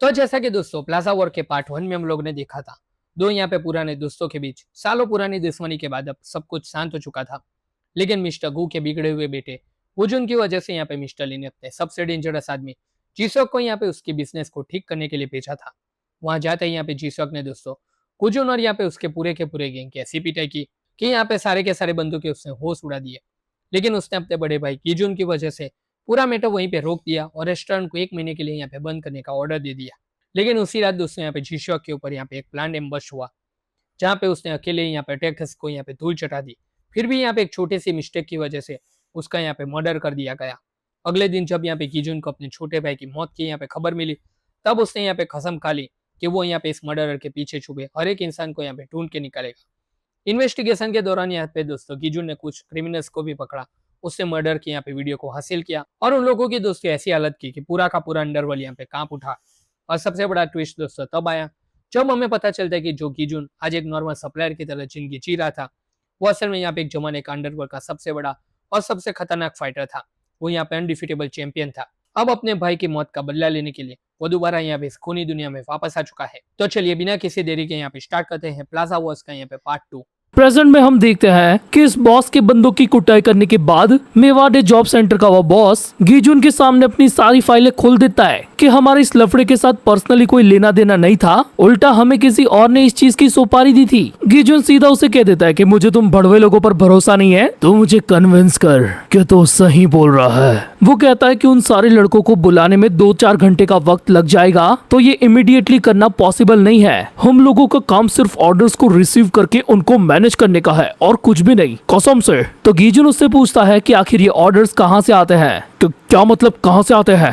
तो जैसा कि दोस्तों प्लाजा वॉर के पार्ट 1 में हम लोग ने देखा था, दो यहाँ पे पुराने दोस्तों के बीच सालों पुरानी दुश्मनी के बाद अब सब कुछ शांत हो चुका था। लेकिन मिस्टर गू के बिगड़े हुए बेटे वुजुन की वजह से यहाँ पे मिस्टर ली ने अपने सबसे डेंजरस आदमी जीसॉक को यहाँ पे उसके बिजनेस को ठीक करने के लिए भेजा था। वहां जाते ही यहाँ पे जीसॉक ने दोस्तों कुजुन और यहाँ पे उसके पूरे के पूरे गैंग की ऐसी पिटाई की कि यहाँ पे सारे के सारे बंदूक के उसने होश उड़ा दिए। लेकिन उसने अपने बड़े भाई किजुन की वजह से पूरा मैटर वहीं पे रोक दिया और रेस्टोरेंट को 1 महीने के लिए यहाँ पे बंद करने का ऑर्डर दे दिया। लेकिन उसी रात दोस्तों यहाँ पे जीशॉक के ऊपर यहाँ पे एक प्लान एम्बश हुआ, जहाँ पे उसने अकेले यहाँ पे अटैकर्स को यहाँ पे धूल चटा दी। फिर भी यहाँ पे एक छोटी सी मिस्टेक की वजह से उसका यहाँ पे मर्डर कर दिया गया। अगले दिन जब यहाँ पे किजुन को अपने छोटे भाई की मौत की यहाँ पे खबर मिली, तब उसने यहाँ पे कसम खा ली कि वो यहाँ पे इस मर्डरर के पीछे छुपे हर एक इंसान को यहाँ पे ढूंढ के निकालेगा। इन्वेस्टिगेशन के दौरान यहाँ पे दोस्तों किजुन ने कुछ क्रिमिनल्स को भी पकड़ा, उससे मर्डर की यहाँ पे वीडियो को हासिल किया और उन लोगों की दोस्तों ऐसी हालत की कि पूरा का पूरा अंडरवर्ल्ड यहाँ पे कांप उठा। और सबसे बड़ा ट्विस्ट दोस्तों तब आया जब हमें पता चलता है कि जो किजुन आज एक नॉर्मल सप्लायर की तरह जिंदगी जी रहा था, वो असल में यहाँ पे एक जमाने का अंडरवर्ल्ड का सबसे बड़ा और सबसे खतरनाक फाइटर था। वो यहाँ पे अनडिफिटेबल चैंपियन था। अब अपने भाई की मौत का बदला लेने के लिए वो दोबारा यहाँ पे इस खूनी दुनिया में वापस आ चुका है। तो चलिए बिना किसी देरी के यहाँ पे स्टार्ट करते हैं प्लाजा वॉर्स का यहाँ पे पार्ट 2। प्रेजेंट में हम देखते हैं कि इस बॉस के बंदों की कुटाई करने के बाद मेवाड़े जॉब सेंटर का वो बॉस गीजुन के सामने अपनी सारी फाइलें खोल देता है कि हमारे इस लफड़े के साथ पर्सनली कोई लेना देना नहीं था, उल्टा हमें किसी और ने इस चीज की सुपारी दी थी। गीजुन सीधा उसे कह देता है कि मुझे तुम भड़वे लोगों पर भरोसा नहीं है, तो मुझे कन्विंस कर कि तो सही बोल रहा है। वो कहता है कि उन सारे लड़कों को बुलाने में 2-4 घंटे का वक्त लग जाएगा, तो ये इमीडिएटली करना पॉसिबल नहीं है। हम लोगों का काम सिर्फ ऑर्डर्स को रिसीव करके उनको मैनेज करने का है और कुछ भी नहीं, कसम से। तो गीजुन उससे पूछता है कि आखिर ये ऑर्डर्स कहाँ से आते हैं। क्या मतलब कहाँ से आते हैं?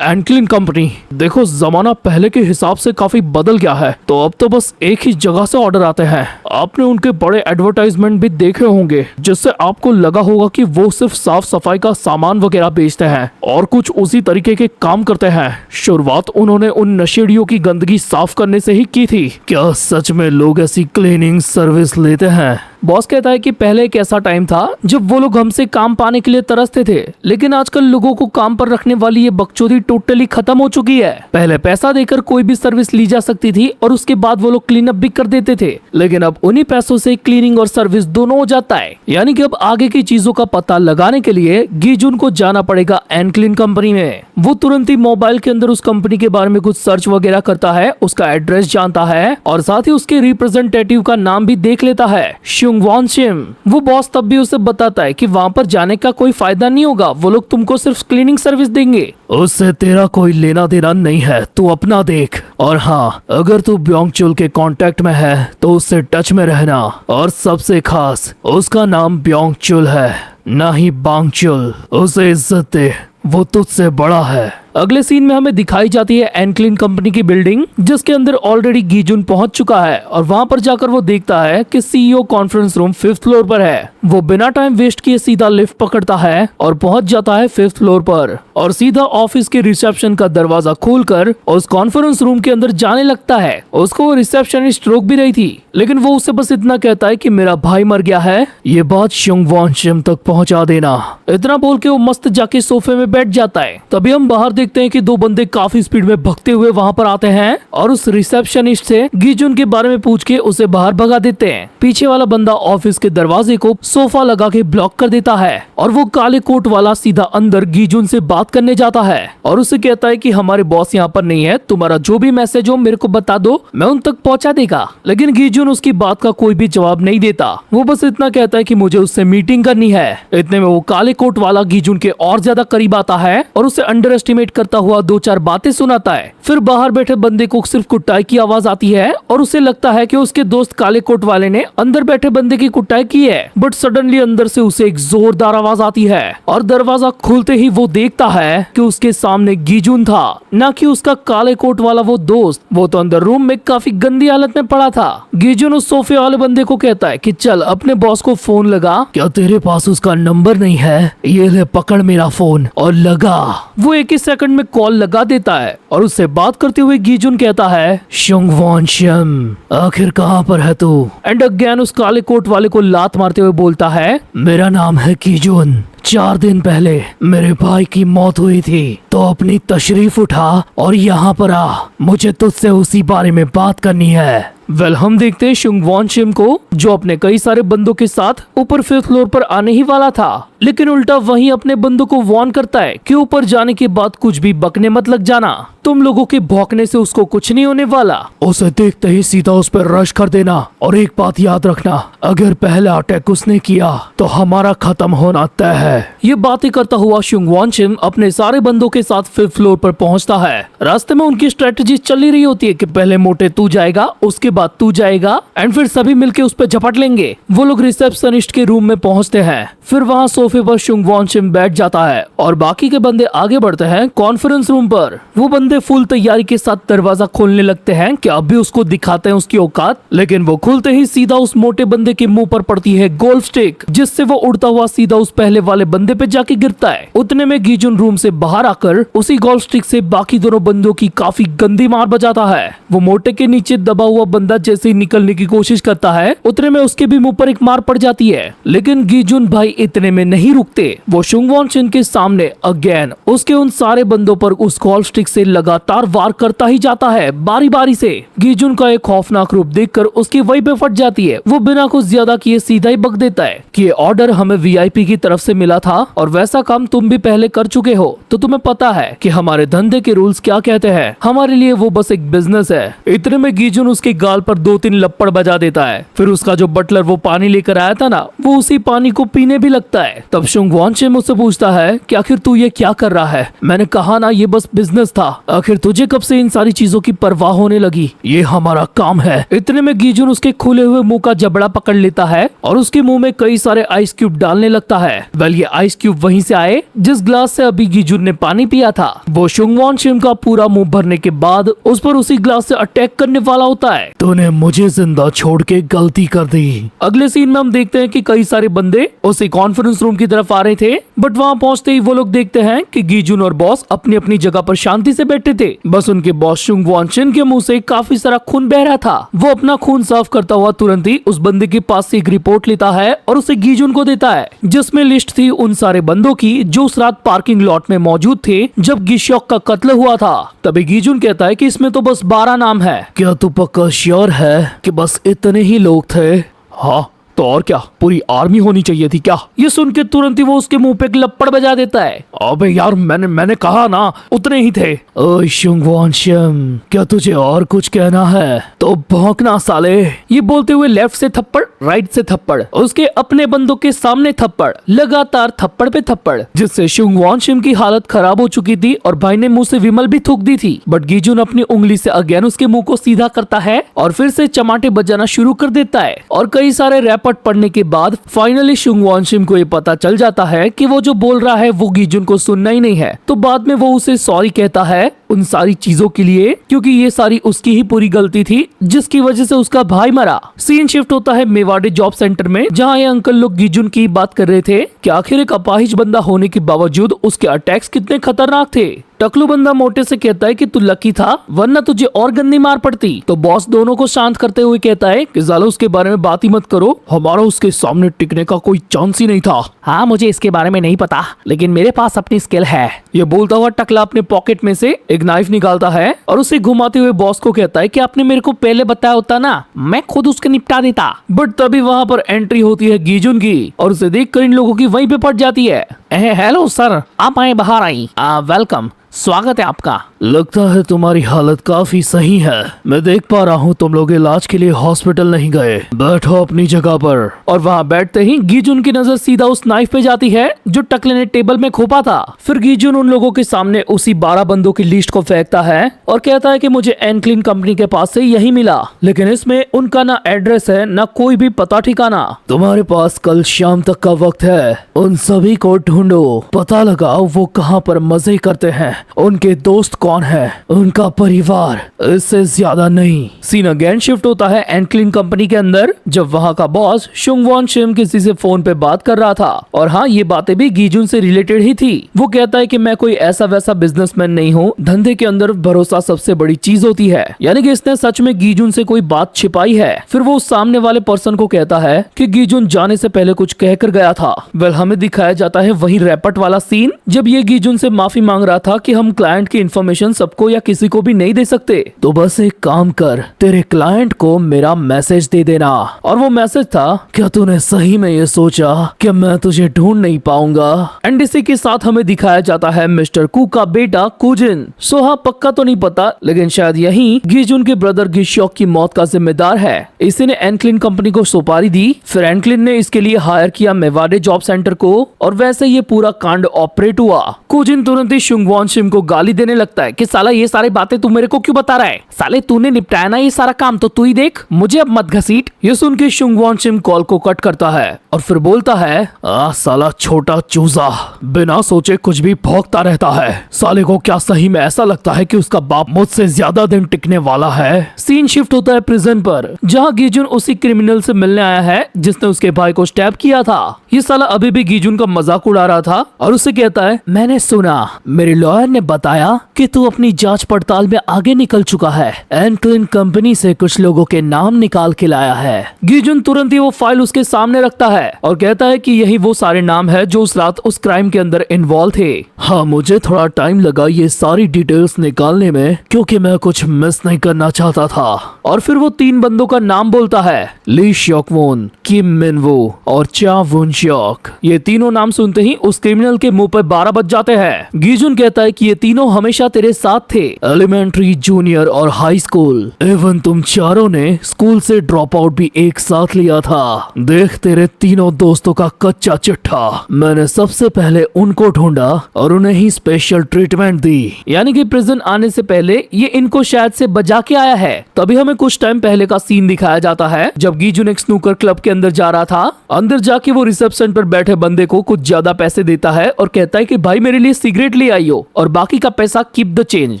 एंटलिन कंपनी। देखो जमाना पहले के हिसाब से काफी बदल गया है, तो अब तो बस एक ही जगह से ऑर्डर आते हैं। आपने उनके बड़े एडवर्टाइजमेंट भी देखे होंगे, जिससे आपको लगा होगा कि वो सिर्फ साफ सफाई का सामान वगैरह बेचते हैं और कुछ उसी तरीके के काम करते हैं। शुरुआत उन्होंने उन नशेड़ियों की गंदगी साफ करने से ही की थी। क्या सच में लोग ऐसी क्लीनिंग सर्विस लेते हैं? बॉस कहता है कि पहले एक ऐसा टाइम था जब वो लोग हमसे काम पाने के लिए तरसते थे, लेकिन आजकल लोगों को काम पर रखने वाली ये बकचोदी टोटली खत्म हो चुकी है। पहले पैसा देकर कोई भी सर्विस ली जा सकती थी और उसके बाद वो लोग क्लीन अप भी कर देते थे, लेकिन अब उन्हीं पैसों से क्लीनिंग और सर्विस दोनों हो जाता है। यानी कि अब आगे की चीजों का पता लगाने के लिए गीजुन को जाना पड़ेगा एंटलिन कंपनी में। वो तुरंत ही मोबाइल के अंदर उस कंपनी के बारे में कुछ सर्च वगैरह करता है, उसका एड्रेस जानता है और साथ ही उसके रिप्रेजेंटेटिव का नाम भी देख लेता है, वो बॉस तब भी उसे बताता है कि वहाँ पर जाने का कोई फायदा नहीं होगा, वो लोग तुमको सिर्फ क्लीनिंग सर्विस देंगे, उससे तेरा कोई लेना देना नहीं है, तू अपना देख। और हाँ, अगर तू ब्योंगचुल के कांटेक्ट में है तो उससे टच में रहना, और सबसे खास उसका नाम ब्योंगचुल है, ना ही बांगचुल। उसे इज्जत दे, वो तुझसे बड़ा है। अगले सीन में हमें दिखाई जाती है एंटलिन कंपनी की बिल्डिंग, जिसके अंदर ऑलरेडी गीजुन पहुंच चुका है और वहां पर जाकर वो देखता है कि CEO conference room 5th floor पर है। वो बिना टाइम वेस्ट किए सीधा लिफ्ट पकड़ता है और पहुंच जाता है 5th फ्लोर पर और सीधा ऑफिस के रिसेप्शन का दरवाजा खोलकर उस कॉन्फ्रेंस रूम के अंदर जाने लगता है। उसको वो रिसेप्शनिस्ट रोक भी रही थी, लेकिन वो उसे बस इतना कहता है कि मेरा भाई मर गया है, ये बात शुंगवॉन्शिम तक पहुंचा देना। इतना बोल के वो मस्त जाके सोफे में बैठ जाता है। तभी हम बाहर देखते हैं कि दो बंदे काफी स्पीड में भगते हुए वहां पर आते हैं और उस रिसेप्शनिस्ट से गीजुन के बारे में पूछ के उसे बाहर भगा देते हैं। पीछे वाला बंदा ऑफिस के दरवाजे को सोफा लगा के ब्लॉक कर देता है और वो काले कोट वाला सीधा अंदर गीजुन से बात करने जाता है और उसे कहता है कि हमारे बॉस यहाँ पर नहीं है, तुम्हारा जो भी मैसेज हो मेरे को बता दो, मैं उन तक पहुँचा देगा। लेकिन गीजुन उसकी बात का कोई भी जवाब नहीं देता। वो बस इतना कहता है कि मुझे उससे मीटिंग करनी है। इतने में वो काले कोट वाला गीजुन के और ज्यादा करीब आता है और उसे अंडर एस्टिमेट करता हुआ 2-4 बातें सुनाता है। फिर बाहर बैठे बंदे को सिर्फ कुटाई की आवाज आती है और उसे लगता है कि उसके दोस्त काले कोट वाले ने अंदर बैठे बंदे की कुटाई की है, बट सडनली अंदर से उसे एक जोरदार आवाज आती है और दरवाजा खुलते ही वो देखता है कि उसके सामने गीजुन था, ना कि उसका काले कोट वाला वो दोस्त। वो तो अंदर रूम में काफी गंदी हालत में पड़ा था। गीजुन उस सोफे वाले बंदे को कहता है कि चल अपने बॉस को फोन लगा, क्या तेरे पास उसका नंबर नहीं है? ये ले पकड़ मेरा फोन और लगा। वो एक ही सेकंड में कॉल लगा देता है और उससे बात करते हुए गीजुन कहता है शुंगवॉन्शिम, आखिर कहाँ पर है तू? एंड अगेन उस काले कोट वाले को लात मारते हुए बोलता है मेरा नाम है गीजुन, 4 दिन पहले मेरे भाई की मौत हुई थी, तो अपनी तशरीफ उठा और यहाँ पर आ, मुझे तुझसे उसी बारे में बात करनी है। हम देखते हैं शुंग वॉन शिम को, जो अपने कई सारे बंदों के साथ ऊपर 5th फ्लोर पर आने ही वाला था, लेकिन उल्टा वही अपने बंदों को वॉर्न करता है कि ऊपर जाने के बाद कुछ भी बकने मत लग जाना, तुम लोगों के भौंकने से उसको कुछ नहीं होने वाला। उसे देखते ही सीधा उस पर रश कर देना, और एक बात याद रखना, अगर पहला अटैक उसने किया तो हमारा खत्म होना तय है। ये बातें करता हुआ शुंग वॉन शिम अपने सारे बंदों के साथ 5th फ्लोर पर पहुंचता है। रास्ते में उनकी स्ट्रेटेजी चल ही रही होती है कि पहले मोटे तू जाएगा, उसके बाद तू जाएगा, एंड फिर सभी मिलके उस पर झपट लेंगे। वो लोग रिसेप्शनिस्ट के रूम में पहुंचते हैं, फिर वहाँ सोफे पर शुंग वॉन शिम बैठ जाता है और बाकी के बंदे आगे बढ़ते हैं कॉन्फ्रेंस रूम पर। वो बंदे फुल तैयारी के साथ दरवाजा खोलने लगते हैं कि अभी उसको दिखाते हैं उसकी औकात, लेकिन वो खुलते ही सीधा उस मोटे बंदे के मुंह पर पड़ती है गोल्फ स्टिक, जिससे वो उड़ता हुआ सीधा उस पहले वाले बंदे पे जाके गिरता है। उतने में गीजुन रूम से बाहर आकर उसी गोल्फ स्टिक से बाकी दोनों बंदों की काफी गंदी मार बजाता है। वो मोटे के नीचे दबा हुआ बंदा जैसे ही निकलने की कोशिश करता है, उतने में उसके भी मुंह पर एक मार पड़ जाती है, लेकिन गीजुन भाई इतने में नहीं रुकते। वो शुंग वॉन शिम के सामने अगेन उसके उन सारे बंदों पर उस गोल्फ स्टिक से लगातार वार करता ही जाता है बारी बारी से। गीजुन का एक खौफनाक रूप देखकर उसकी वहीं पे फट जाती है। वो बिना कुछ ज्यादा किए सीधा ही बक देता है कि ये ऑर्डर हमें वीआईपी की तरफ से मिला था और वैसा काम तुम भी पहले कर चुके हो, तो तुम्हें पता है कि हमारे धंधे के रूल्स क्या कहते हैं, हमारे लिए वो बस एक बिजनेस है। इतने में गीजुन उसके गाल पर 2-3 लप्पड़ बजा देता है। फिर उसका जो बटलर वो पानी लेकर आया था ना, वो उसी पानी को पीने भी लगता है। तब शुंग वॉन शिम उससे पूछता है कि आखिर तू ये क्या कर रहा है? मैंने कहा ना ये बस बिजनेस था, आखिर तुझे कब से इन सारी चीजों की परवाह होने लगी? ये हमारा काम है। इतने में गीजुन उसके खुले हुए मुंह का जबड़ा पकड़ लेता है और उसके मुंह में कई सारे आइस क्यूब डालने लगता है। ये आइस क्यूब वहीं से आए जिस ग्लास से अभी गीजुन ने पानी पिया था। वो शुंग वॉन शिम का पूरा मुंह भरने के बाद उस पर उसी ग्लास से अटैक करने वाला होता है। तूने मुझे जिंदा छोड़ के गलती कर दी। अगले सीन में हम देखते हैं कि कई सारे बंदे उसी कॉन्फ्रेंस रूम की तरफ आ रहे थे, बट वहाँ पहुँचते ही वो लोग देखते हैं कि गीजुन और बॉस अपनी अपनी जगह पर शांति से बैठे थे। बस उनके बॉस शुंग वॉन शिम के मुंह से काफी सारा खून बह रहा था। वो अपना खून साफ करता हुआ तुरंत ही उस बंदे के पास से एक रिपोर्ट लेता है और उसे गीजुन को देता है, जिसमें लिस्ट थी उन सारे बंदों की जो उस रात पार्किंग लॉट में मौजूद थे जब गिशोक का कत्ल हुआ था। तभी गीजुन कहता है कि इसमें तो बस 12 नाम है। क्या तू पक्का श्योर है कि बस इतने ही लोग थे? हाँ, तो और क्या, पूरी आर्मी होनी चाहिए थी क्या? ये सुन के तुरंत ही वो उसके मुंह पे एक लप्पड़ बजा देता है। अबे यार, मैंने कहा ना उतने ही थे। ओए शुंग वॉन शिम, क्या तुझे और कुछ कहना है? तो भौंकना साले। ये बोलते हुए लेफ्ट से थप्पड़, राइट से थप्पड़, उसके अपने बंदों के सामने थप्पड़, लगातार थप्पड़ पे थप्पड़, जिससे शुंग वॉन शिम की हालत खराब हो चुकी थी और भाई ने मुंह से विमल भी थूक दी थी। बट गीजुन अपनी उंगली से अगेन उसके मुंह को सीधा करता है और फिर से चमाटे बजाना शुरू कर देता है। और कई सारे रैपट पढ़ने के बाद फाइनली शुंग वॉन शिम को ये पता चल जाता है कि वो जो बोल रहा है वो गीजुन को सुनना ही नहीं है। तो बाद में वो उसे सॉरी कहता है उन सारी चीजों के लिए, क्योंकि ये सारी उसकी ही पूरी गलती थी जिसकी वजह से उसका भाई मरा। सीन शिफ्ट होता है मेवाड़े जॉब सेंटर में, जहाँ ये अंकल लोग गीजुन की बात कर रहे थे कि आखिर एक अपाहिज बंदा होने के बावजूद उसके अटैक्स कितने खतरनाक थे। टकलू बंदा मोटे से कहता है कि तू लकी था, वरना तुझे और गंदी मार पड़ती। तो बॉस दोनों को शांत करते हुए कहता है कि ज़ाला उसके बारे में बात ही मत करो, हमारा उसके सामने टिकने का कोई चांस ही नहीं था। हाँ, मुझे इसके बारे में नहीं पता, लेकिन मेरे पास अपनी स्किल है। ये बोलता हुआ टकला अपने पॉकेट में से एक नाइफ निकालता है और उसे घुमाते हुए बॉस को कहता है कि आपने मेरे को पहले बताया होता ना, मैं खुद उसके निपटा देता। बट तभी वहाँ पर एंट्री होती है गीजुन की और उसे देखकर इन लोगों की वहीं पे पड़ जाती है। हेलो सर, आप आए बाहर आई। वेलकम, स्वागत है आपका। लगता है तुम्हारी हालत काफी सही है। मैं देख पा रहा हूँ तुम लोग इलाज के लिए हॉस्पिटल नहीं गए। बैठो अपनी जगह पर। और वहाँ बैठते ही गीजुन की नजर सीधा उस नाइफ पे जाती है जो टकले ने टेबल में खोपा था। फिर गीजुन उन लोगों के सामने उसी 12 बंदों की लिस्ट को फेंकता है और कहता है कि मुझे एनक्लीन कंपनी के पास से यही मिला, लेकिन इसमें उनका ना एड्रेस है ना कोई भी पता ठिकाना। तुम्हारे पास कल शाम तक का वक्त है, उन सभी को ढूंढो, पता लगाओ वो कहाँ पर मजे करते हैं, उनके दोस्त कौन है, उनका परिवार, इससे ज्यादा नहीं। सीन अगेन शिफ्ट होता है एनक्लिन कंपनी के अंदर, जब वहाँ का बॉस शुंगवॉन शिम किसी से फोन पे बात कर रहा था। और हाँ, ये बातें भी गीजुन से रिलेटेड ही थी। वो कहता है कि मैं कोई ऐसा वैसा बिजनेसमैन नहीं हूँ, धंधे के अंदर भरोसा सबसे बड़ी चीज होती है। यानी कि इसने सच में गीजुन से कोई बात छिपाई है। फिर वो उस सामने वाले पर्सन को कहता है कि गीजुन जाने से पहले कुछ कह कर गया था। वेल, हमें दिखाया जाता है वही रैपट वाला सीन, जब ये गीजुन से माफी मांग रहा था कि हम क्लाइंट की इन्फॉर्मेशन सबको या किसी को भी नहीं दे सकते, तो बस एक काम कर, तेरे क्लाइंट को मेरा मैसेज दे देना। और वो मैसेज था, क्या तूने सही में ये सोचा कि मैं तुझे ढूंढ नहीं पाऊंगा। एंड इसी के साथ हमें दिखाया जाता है मिस्टर कू का बेटा कुजिन। सो हाँ, पक्का तो नहीं पता, लेकिन शायद यही गीजुन के ब्रदर गिशोक की मौत का जिम्मेदार है। इसी ने एनक्लिन कंपनी को सुपारी दी, फिर एनक्लिन ने इसके लिए हायर किया मेवाडे जॉब सेंटर को, और वैसे ये पूरा कांड ऑपरेट हुआ। कुजिन तुरंत ही शुंगवॉन शिम को गाली देने लगता है कि साला ये सारी बातें तू मेरे को क्यों बता रहा है, साले तूने निपटाया ना ये सारा काम, तो तू ही देख, मुझे अब मत घसीट। ये सुन के शुंगवॉन शिम कॉल को कट करता है और फिर बोलता है, साला छोटा चूजा बिना सोचे कुछ भी भौंकता रहता है, साले को क्या सही में ऐसा लगता है कि उसका बाप मुझसे ज्यादा दिन टिकने वाला है। सीन शिफ्ट होता है प्रिजन पर, जहाँ गीजुन उसी क्रिमिनल से मिलने आया है जिसने उसके भाई को स्टैब किया था। ये साला अभी भी गीजुन का मजाक उड़ा रहा था और उससे कहता है, मैंने सुना, मेरे लॉयर ने बताया कि तू अपनी जांच पड़ताल में आगे निकल चुका है, एनक्लिन कंपनी से कुछ लोगों के नाम निकाल के लाया है। गीजुन तुरंत ही वो फाइल उसके सामने रखता है और कहता है कि यही वो सारे नाम है जो उस रात उस क्राइम के अंदर इन्वॉल्व थे। हाँ, मुझे थोड़ा टाइम लगा ये सारी डिटेल्स निकालने में, क्योंकि मैं कुछ मिस नहीं करना चाहता था। और फिर वो 3 बंदों का नाम बोलता है, ली श्योकवोन, किम मिनवो और चा वुन श्योक। ये तीनों नाम सुनते ही उस क्रिमिनल के मुंह पर 12 बज जाते हैं। गीजुन कहता है कि ये तीनों हमेशा तेरे साथ थे, एलिमेंट्री, जूनियर और हाई स्कूल। इवन तुम चारों ने स्कूल से ड्रॉप आउट भी एक साथ लिया था। देख, तेरे तीनों दोस्तों का कच्चा चिट्ठा, मैंने सबसे पहले उनको ढूंढा और उन्हें ही स्पेशल ट्रीटमेंट दी। यानी कि प्रिजन आने से पहले ये इनको शायद से बजा के आया है। तभी हमें कुछ टाइम पहले का सीन दिखाया जाता है, जब गीजुन एक स्नूकर क्लब के अंदर जा रहा था। अंदर जाके वो रिसेप्शन पर बैठे बंदे को कुछ ज्यादा पैसे देता है और कहता है कि भाई मेरे लिए सिगरेट ले आइयो और बाकी का पैसा कीप द चेंज।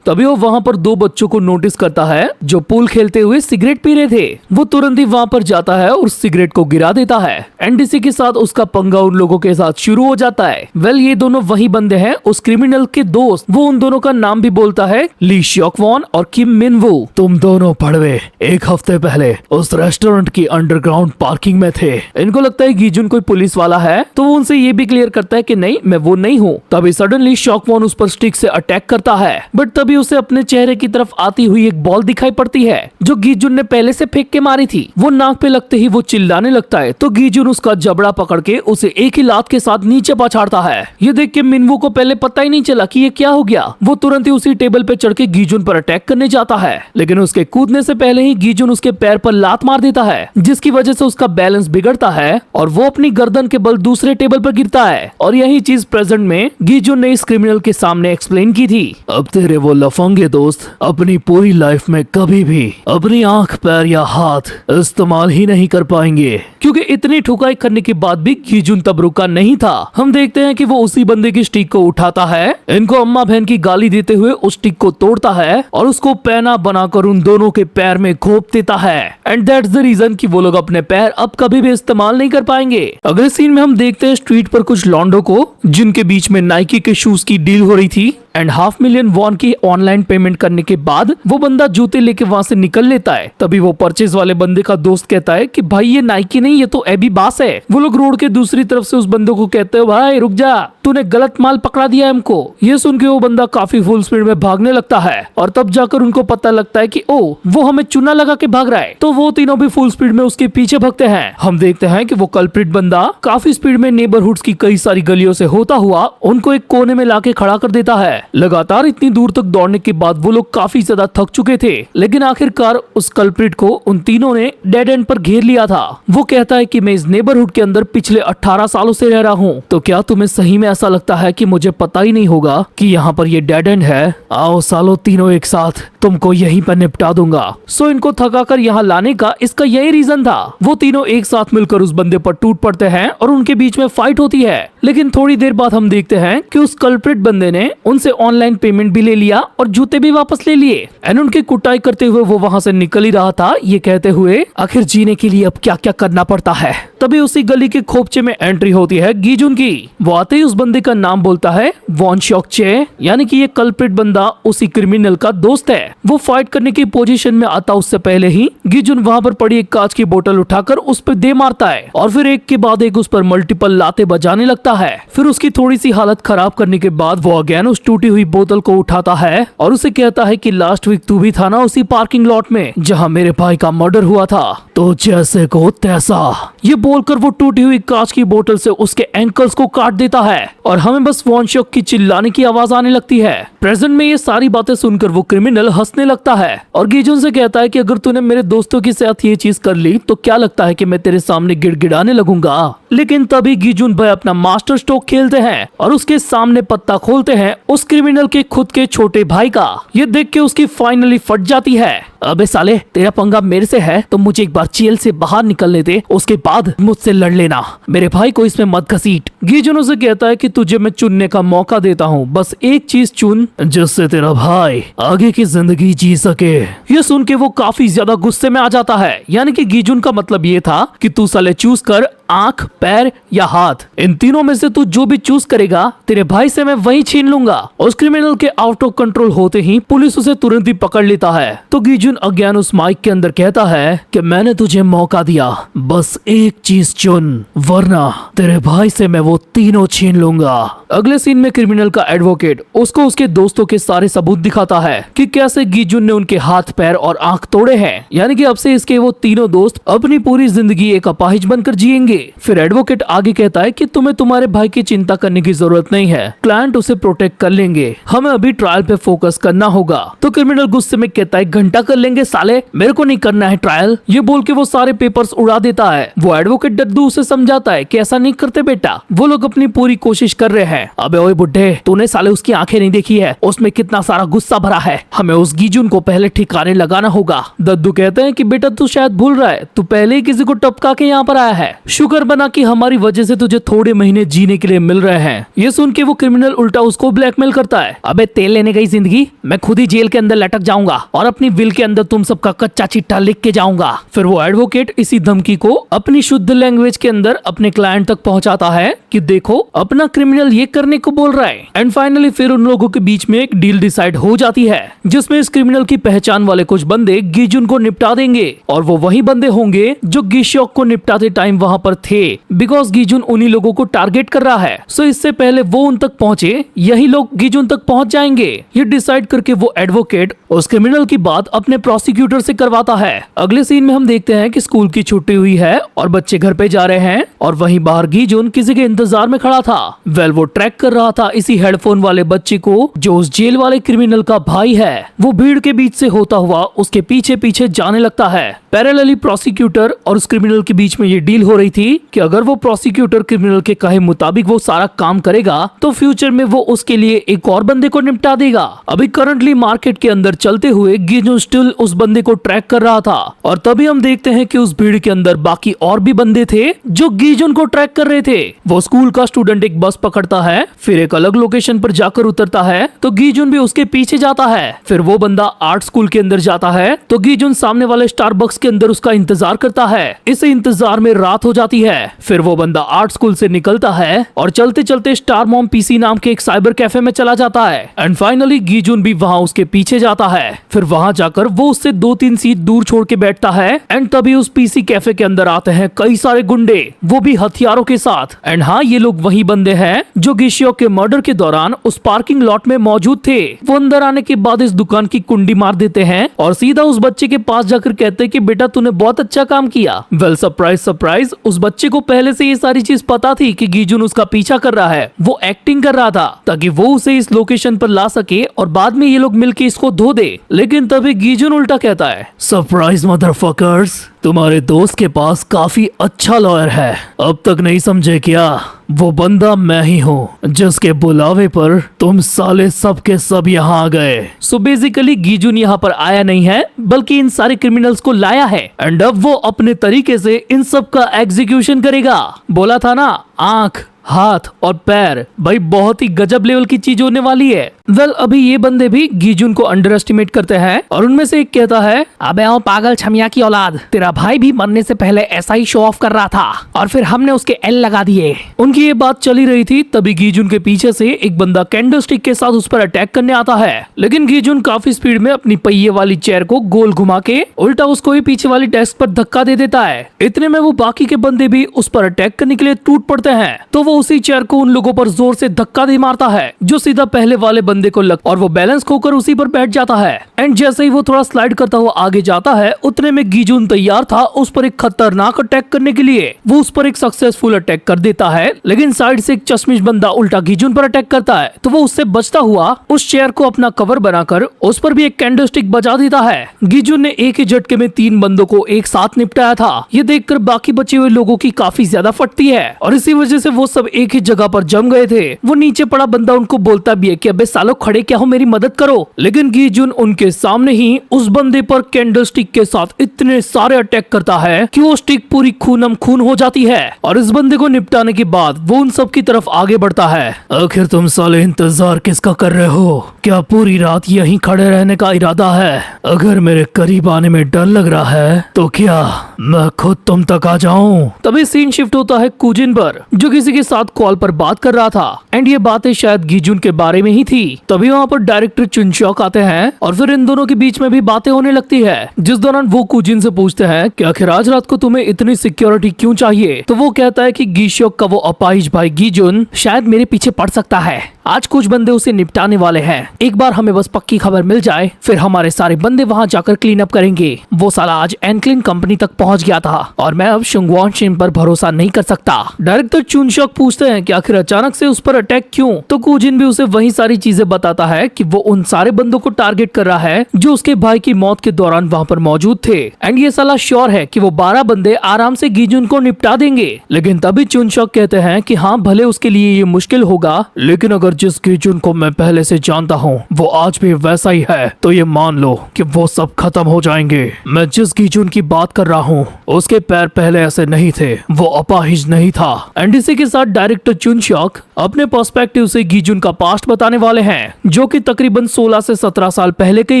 तभी वो वहाँ पर 2 बच्चों को नोटिस करता है जो पूल खेलते हुए सिगरेट पी रहे थे। वो तुरंत ही वहाँ पर जाता है और सिगरेट को गिरा देता है। एनडीसी के साथ उसका पंगा उन लोगों के साथ शुरू हो जाता है। वेल, ये दोनों वही बंदे हैं, उस क्रिमिनल के दोस्त। वो उन दोनों का नाम भी बोलता है, ली श्योकवॉन और किम मिनवो। तुम दोनों पड़वे एक हफ्ते पहले उस रेस्टोरेंट की अंडरग्राउंड पार्किंग में थे। इनको लगता है गीजुन कोई पुलिस वाला है, तो वो उनसे ये भी क्लियर करता है कि नहीं, मैं वो नहीं हूँ। तभी सडनली श्योकवॉन उस पर स्टिक से अटैक करता है, बट तभी उसे अपने चेहरे की तरफ आती हुई एक बॉल दिखाई पड़ती है जो गीजुन ने पहले से फेंक के मारी थी। वो नाक पे लगते ही वो चिल्लाने लगता है, तो गीजुन उसका जबड़ा पकड़ के उसे एक ही लात के साथ नीचे पछाड़ता है। ये देख के मिनवो को पहले पता ही नहीं चला कि ये क्या हो गया। वो तुरंत ही उसी टेबल पे चढ़ के गीजुन पर अटैक करने जाता है, लेकिन उसके कूदने से पहले ही गीजुन उसके पैर पर लात मार देता है, जिसकी वजह से उसका बैलेंस बिगड़ता है और वो अपनी गर्दन के बल दूसरे टेबल पर गिरता है। और यही चीज प्रेजेंट में गीजुन ने इस क्रिमिनल के सामने एक्सप्लेन की थी। अब तेरे वो लफंगे दोस्त अपनी पूरी लाइफ में कभी भी अपनी आंख, पैर या हाथ इस्तेमाल ही नहीं कर पाएंगे, क्योंकि इतनी ठुकाई करने के बाद भी गीजुन तब रुका नहीं था। हम देखते हैं कि वो उसी बंदे की स्टिक को उठाता है, इनको अम्मा बहन की गाली देते हुए उस स्टिक को तोड़ता है और उसको पैना बनाकर उन दोनों के पैर में घोंप देता है। एंड दैट्स द रीजन कि वो लोग अपने पैर अब कभी भी इस्तेमाल नहीं कर पाएंगे। अगले सीन में हम देखते हैं स्ट्रीट पर कुछ लॉन्डो को, जिनके बीच में नाइकी के शूज की डील हो रही थी। एंड $500,000 वॉन की ऑनलाइन पेमेंट करने के बाद वो बंदा जूते लेके वहाँ से निकल लेता है। तभी वो परचेज वाले बंदे का दोस्त कहता है कि भाई ये नाइकी नहीं, ये तो एबी बास है। वो लोग रोड के दूसरी तरफ से उस बंदे को कहते हैं, भाई रुक जा, तूने गलत माल पकड़ा दिया हमको। ये सुन के वो बंदा काफी फुल स्पीड में भागने लगता है और तब जाकर उनको पता लगता है कि ओ वो हमें चूना लगा के भाग रहा है। तो वो तीनों भी फुल स्पीड में उसके पीछे भागते हैं। हम देखते हैं कि वो कल्प्रिट बंदा काफी स्पीड में नेबरहुड्स की कई सारी गलियों से होता हुआ उनको एक कोने में लाके खड़ा कर देता है। लगातार इतनी दूर तक दौड़ने के बाद वो लोग काफी ज्यादा थक चुके थे, लेकिन आखिरकार उस कल्प्रिट को उन तीनों ने डेड एंड पर घेर लिया था। वो कहता है कि मैं इस नेबरहुड के अंदर पिछले 18 सालों से रह रहा हूँ, तो क्या तुम्हें सही में ऐसा लगता है कि मुझे पता ही नहीं होगा कि यहाँ पर ये डेड एंड है? आओ सालों तीनों एक साथ, तुमको यहीं पर निपटा दूंगा। सो इनको थकाकर यहाँ लाने का इसका यही रीजन था। वो तीनों एक साथ मिलकर उस बंदे पर टूट पड़ते हैं और उनके बीच में फाइट होती है। लेकिन थोड़ी देर बाद हम देखते हैं कि उस कल्प्रिट बंदे ने उनसे ऑनलाइन पेमेंट भी ले लिया और जूते भी वापस ले लिए। एंड उनकी कुटाई करते हुए वो वहाँ से निकल ही रहा था, ये कहते हुए आखिर जीने के लिए अब क्या क्या करना पड़ता है। तभी उसी गली के खोपचे में एंट्री होती है गीजुन की। वो आते ही उस बंदे का नाम बोलता है वॉन शॉकचे, यानी कि ये कल्प्रिट बंदा उसी क्रिमिनल का दोस्त है। वो फाइट करने की पोजीशन में आता उससे पहले ही गीजुन वहाँ पर पड़ी एक कांच की बोतल उठाकर उस पर दे मारता है और फिर एक के बाद एक उस पर मल्टीपल लाते बजाने लगता है। फिर उसकी थोड़ी सी हालत खराब करने के बाद वो अगेन उस टूटी हुई बोतल को उठाता है और उसे कहता है कि लास्ट वीक तू भी था ना उसी पार्किंग लॉट में जहाँ मेरे भाई का मर्डर हुआ था, तो जैसे को तैसा। ये बोलकर वो टूटी हुई कांच की बोतल से उसके एंकल्स को काट देता है और हमें बस वॉन शॉक की चिल्लाने की आवाज आने लगती है। प्रेजेंट में ये सारी बातें सुनकर वो क्रिमिनल हंसने लगता है और गीजुन से कहता है कि अगर तूने मेरे दोस्तों के साथ ये चीज कर ली तो क्या लगता है कि मैं तेरे सामने गिड़गिड़ाने लगूंगा। लेकिन तभी गीजुन भाई अपना मास्टर स्ट्रोक खेलते हैं और उसके सामने पत्ता खोलते हैं उस क्रिमिनल के खुद के छोटे भाई का। ये देख के उसकी फाइनली फट जाती है। अबे साले, तेरा पंगा मेरे से है तो मुझे एक बार जेल से बाहर निकलने दे, उसके बाद मुझसे लड़ लेना, मेरे भाई को इसमें मत घसीट। गीजुन उसे कहता है कि तुझे मैं चुनने का मौका देता हूँ, बस एक चीज चुन जिससे तेरा भाई आगे की जिंदगी जी सके। ये सुन के वो काफी ज्यादा गुस्से में आ जाता है, यानी कि गीजुन का मतलब ये था कि तू साले चूज कर, आंख, पैर या हाथ, इन तीनों में से तू जो भी चूज करेगा तेरे भाई से मैं वही छीन लूंगा। उस क्रिमिनल के आउट ऑफ कंट्रोल होते ही पुलिस उसे तुरंत ही पकड़ लेता है। तो गीजुन अज्ञान उस माइक के अंदर कहता है कि मैंने तुझे मौका दिया, बस एक चीज चुन वरना तेरे भाई से मैं वो तीनों छीन लूंगा। अगले सीन में क्रिमिनल का एडवोकेट उसको उसके दोस्तों के सारे सबूत दिखाता है कि कैसे गीजुन ने उनके हाथ, पैर और आंख तोड़े हैं, यानी कि अब से इसके वो तीनों दोस्त अपनी पूरी जिंदगी एक अपाहिज बनकर जिएंगे। फिर एडवोकेट आगे कहता है कि तुम्हें तुम्हारे भाई की चिंता करने की जरूरत नहीं है, क्लाइंट उसे प्रोटेक्ट कर लेंगे, हमें अभी ट्रायल पे फोकस करना होगा। तो क्रिमिनल गुस्से में कहता है घंटा कर लेंगे साले, मेरे को नहीं करना है ट्रायल। ये बोल के वो सारे पेपर्स उड़ा देता है। वो एडवोकेट डद्दू उसे समझाता है कि ऐसा नहीं करते बेटा, वो लोग अपनी पूरी कोशिश कर रहे हैं। अबे ओए बुड्ढे, तूने साले उसकी आंखें नहीं देखी है, उसमें कितना सारा गुस्सा भरा है, हमें उस गीजुन को पहले ठिकाने लगाना होगा। दद्दू कहते हैं कि बेटा तू शायद भूल रहा है, तू पहले ही किसी को टपका के यहाँ पर आया है, शुक्र बना कि हमारी वजह से तुझे थोड़े महीने जीने के लिए मिल रहे हैं। ये सुन के वो क्रिमिनल उल्टा उसको ब्लैकमेल करता है। अबे तेल लेने गई जिंदगी, मैं खुद ही जेल के अंदर लटक जाऊंगा और अपनी विल के अंदर तुम सबका कच्चा चिट्ठा लिख के जाऊंगा। फिर वो एडवोकेट इसी धमकी को अपनी शुद्ध लैंग्वेज के अंदर अपने क्लाइंट तक पहुंचाता है कि देखो अपना क्रिमिनल ये करने को बोल रहा है। एंड फाइनली फिर उन लोगों के बीच में एक डील डिसाइड हो जाती है जिसमें इस क्रिमिनल की पहचान वाले कुछ बंदे गीजुन को निपटा देंगे और वो वही बंदे होंगे जो गिशोक को निपटाते टाइम वहां पर थे, बिकॉज गीजुन उन्हीं लोगों को टारगेट कर रहा है। सो इससे पहले वो उन तक पहुंचे, यही लोग गीजुन तक पहुंच जाएंगे। ये डिसाइड करके वो एडवोकेट उस क्रिमिनल की बात अपने प्रोसिक्यूटर से करवाता है। अगले सीन में हम देखते हैं कि स्कूल की छुट्टी हुई है और बच्चे घर पे जा रहे हैं और वहीं बाहर गीजुन किसी के इंतजार में खड़ा था। वेल वो ट्रैक कर रहा था इसी हेडफोन वाले बच्चे को जो उस जेल वाले क्रिमिनल का भाई है। वो भीड़ के बीच से होता हुआ उसके पीछे पीछे जाने लगता है। पैरेलली प्रोसिक्यूटर और उस क्रिमिनल के बीच में ये डील हो रही थी कि अगर वो प्रोसिक्यूटर क्रिमिनल के कहे मुताबिक वो सारा काम करेगा तो फ्यूचर में वो उसके लिए एक और बंदे को निपटा देगा। अभी करंटली मार्केट के अंदर चलते हुए गीजुन स्टिल उस बंदे को ट्रैक कर रहा था और तभी हम देखते हैं कि उस भीड़ के अंदर बाकी और भी बंदे थे जो गीजुन को ट्रैक कर रहे थे। वो स्कूल का स्टूडेंट एक बस पकड़ता है, फिर एक अलग लोकेशन पर जाकर उतरता है तो गीजुन भी उसके पीछे जाता है। फिर वो बंदा आर्ट स्कूल के अंदर जाता है तो गीजुन सामने वाले स्टारबक्स के अंदर उसका इंतजार करता है। इस इंतजार में रात हो जाती है। फिर वो बंदा आर्ट स्कूल से निकलता है और चलते चलते स्टार मॉम पीसी नाम के एक साइबर कैफे में चला जाता है। एंड फाइनली गीजुन भी वहाँ उसके पीछे जाता है। फिर वहाँ जाकर वो उससे 2-3 सीट दूर छोड़ के बैठता है। एंड तभी उस पीसी कैफे के अंदर आते हैं कई सारे गुंडे, वो भी हथियारों के साथ। एंड हाँ, ये लोग वही बंदे हैं जो गिशियोक के मर्डर के दौरान उस पार्किंग लॉट में मौजूद थे। वो अंदर आने के बाद इस दुकान की कुंडी मार देते हैं और सीधा उस बच्चे के पास जाकर कहते हैं कि बेटा तूने बहुत अच्छा काम किया। वेल सरप्राइज सरप्राइज, उस बच्चे को पहले से ये सारी चीज पता थी कि गीजुन उसका पीछा कर रहा है। वो एक्टिंग कर रहा था ताकि वो उसे इस लोकेशन पर ला सके और बाद में ये लोग मिलके इसको धो दे। लेकिन तभी गीजुन उल्टा कहता है, सरप्राइज मदरफकर्स, तुम्हारे दोस्त के पास काफी अच्छा लॉयर है, अब तक नहीं समझे क्या? वो बंदा मैं ही हूँ जिसके बुलावे पर तुम साले सब के सब यहाँ आ गए। सो बेसिकली गीजुन यहाँ पर आया नहीं है बल्कि इन सारे क्रिमिनल्स को लाया है एंड अब वो अपने तरीके से इन सब का एग्जीक्यूशन करेगा। बोला था ना, आंख, हाथ और पैर। भाई बहुत ही गजब लेवल की चीज होने वाली है। वेल अभी ये बंदे भी गीजुन को अंडर एस्टिमेट करते हैं और उनमें से एक कहता है, अबे ओ पागल छमिया की औलाद, तेरा भाई भी मरने से पहले ऐसा ही शो ऑफ कर रहा था और फिर हमने उसके एल लगा दिए। उनकी ये बात चली रही थी तभी गीजुन के पीछे से एक बंदा कैंडल स्टिक के साथ उस पर अटैक करने आता है, लेकिन गीजुन काफी स्पीड में अपनी पहिए वाली चेयर को गोल घुमा के उल्टा उसको ही पीछे वाली डेस्क पर धक्का दे देता है। इतने में वो बाकी के बंदे भी उस पर अटैक करने के लिए टूट पड़ते हैं, तो वो उसी चेयर को उन लोगों पर जोर से धक्का दे मारता है जो सीधा पहले वाले बंदे को लग और वो बैलेंस खोकर उसी पर बैठ जाता है। एंड जैसे ही वो थोड़ा स्लाइड करता हुआ आगे जाता है उतने में गीजुन तैयार था उस पर एक खतरनाक अटैक करने के लिए। वो उस पर एक सक्सेसफुल अटैक कर देता है, लेकिन साइड से एक चश्मिश बंदा उल्टा गीजुन पर अटैक करता है, तो वो उससे बचता हुआ उस चेयर को अपना कवर बनाकर उस पर भी एक कैंडल स्टिक बजा देता है। गीजुन ने एक ही झटके में 3 बंदों को एक साथ निपटाया था। ये देखकर बाकी बचे हुए लोगों की काफी ज्यादा फटती है और इसी वजह से वो सब एक ही जगह पर जम गए थे। वो नीचे पड़ा बंदा उनको बोलता भी है कि अबे सालो खड़े क्या हो, मेरी मदद करो, लेकिन गीजुन उनके सामने ही उस बंदे पर कैंडल स्टिक के साथ इतने सारे अटैक करता है कि वो स्टिक पूरी खूनम खून हो जाती है और इस बंदे को निपटाने के बाद वो उन सब की तरफ आगे बढ़ता है। आखिर तुम साले इंतजार किसका कर रहे हो? क्या पूरी रात यहीं खड़े रहने का इरादा है? अगर मेरे करीब आने में डर लग रहा है तो क्या मैं खुद तुम तक आ जाऊं? तभी सीन शिफ्ट होता है कुजिन पर, जो किसी के साथ कॉल पर बात कर रहा था एंड ये बातें शायद गीजुन के बारे में ही थी। तभी वहाँ पर डायरेक्टर चुनशॉक आते हैं और फिर इन दोनों के बीच में भी बातें होने लगती है, जिस दौरान वो कुजिन से पूछते हैं कि आखिर आज रात को तुम्हें इतनी सिक्योरिटी क्यों चाहिए? तो वो कहता है कि गीशोक का वो अपाहिज भाई गीजुन शायद मेरे पीछे पड़ सकता है। आज कुछ बंदे उसे निपटाने वाले हैं, एक बार हमें बस पक्की खबर मिल जाए फिर हमारे सारे बंदे वहाँ जाकर क्लीन अप करेंगे। वो साला आज एनक्लिन कंपनी तक पहुँच गया था और मैं अब शुंगवान शिन पर भरोसा नहीं कर सकता। डायरेक्टर चुनशॉक पूछते हैं कि आखिर अचानक से उस पर अटैक क्यों? तो कुजिन भी उसे वही सारी चीजें बताता है कि वो उन सारे बंदों को टारगेट कर रहा है जो उसके भाई की मौत के दौरान वहाँ पर मौजूद थे एंड ये साला श्योर है कि वो 12 बंदे आराम से गीजुन को निपटा देंगे। लेकिन तभी चुनशॉक कहते हैं कि हाँ भले उसके लिए ये मुश्किल होगा, लेकिन अगर जिस गीजुन को मैं पहले से जानता हूँ वो आज भी वैसा ही है तो ये मान लो कि वो सब खत्म हो जाएंगे। मैं जिस गीजुन की बात कर रहा हूँ उसके पैर पहले ऐसे नहीं थे, वो अपाहिज नहीं था। एंड इसी के साथ डायरेक्टर चुनशॉक अपने पर्सपेक्टिव से गीजुन का पास्ट बताने वाले हैं, जो कि तकरीबन 16 से 17 साल पहले के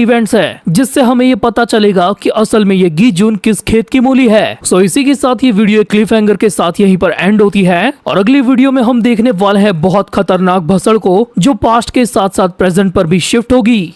इवेंट्स है, जिससे हमें ये पता चलेगा कि असल में ये गीजुन किस खेत की मूली है। सो इसी के साथ ये वीडियो क्लिफ हैंगर के साथ यहीं पर एंड होती है और अगली वीडियो में हम देखने वाले हैं बहुत खतरनाक भसड़ को, जो पास्ट के साथ साथ प्रेजेंट पर भी शिफ्ट होगी।